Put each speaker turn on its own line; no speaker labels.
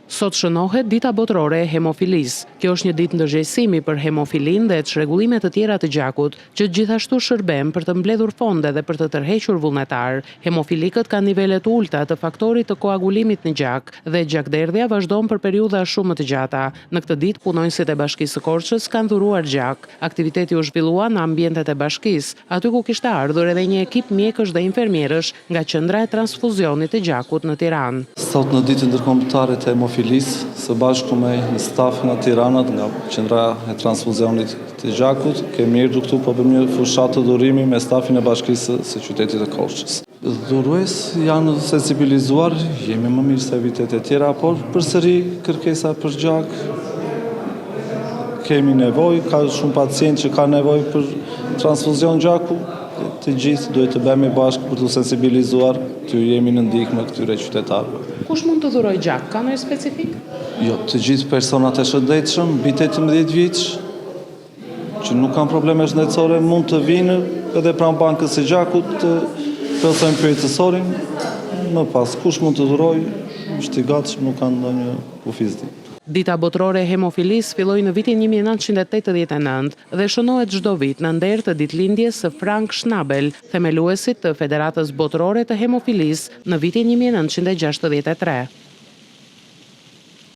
Sot shënohet dita botërore e hemofilisë. Kjo është një ditë ndërgjegjësimi për hemofilinë dhe çrregullime të tjera të gjakut, që gjithashtu shërben për të mbledhur fonde dhe për të tërhequr vullnetar. Hemofilikët kanë nivele të ulta të faktorit të koagulimit në gjak dhe gjakderdhja vazhdon për periudha shumë më të gjata. Në këtë ditë punonjësit e Bashkisë së Korçës kanë dhuruar gjak. Aktiviteti u zhvillua në ambientet e bashkisë, aty ku kishte ardhur edhe një ekip mjekësh dhe infermierësh nga qendra e transfuzionit të gjakut në Tiranë.
Sot në ditën ndërkombëtare të hemofilisë, së bashku me një staf nga Tirana, nga qendra e transfuzionit të gjakut, kemi ardhur këtu po bëjmë një fushatë të dhurimi me stafin e Bashkisë së qytetit të Korçës. Dhurues janë sensibilizuar, jemi më mirë se vitet e tjera, por përsëri kërkesa për gjak kemi nevojë, ka shumë pacientë që kanë nevojë për transfuzion gjaku. Të gjithë duhet të bëhemi bashkë për të sensibilizuar, të jemi në ndihmë këtyre qytetarëve.
Kush mund të dhurojë gjak? Ka ndonjë specifik?
Jo, të gjithë personat e shëndetshëm, mbi 18 vjeç, që nuk kanë probleme shëndetësore, mund të vinë edhe pranë bankës së gjakut të plotësojnë pyetësorin. Më pas, kush mund të dhurojë, është i gatshëm, nuk kanë ndonjë kufizdim.
Dita botërore e hemofilisë filloi në vitin 1989 dhe shënohet çdo vit në nder të ditëlindjes së Frank Schnabel, themeluesit të Federatës Botërore të Hemofilisë në vitin 1963.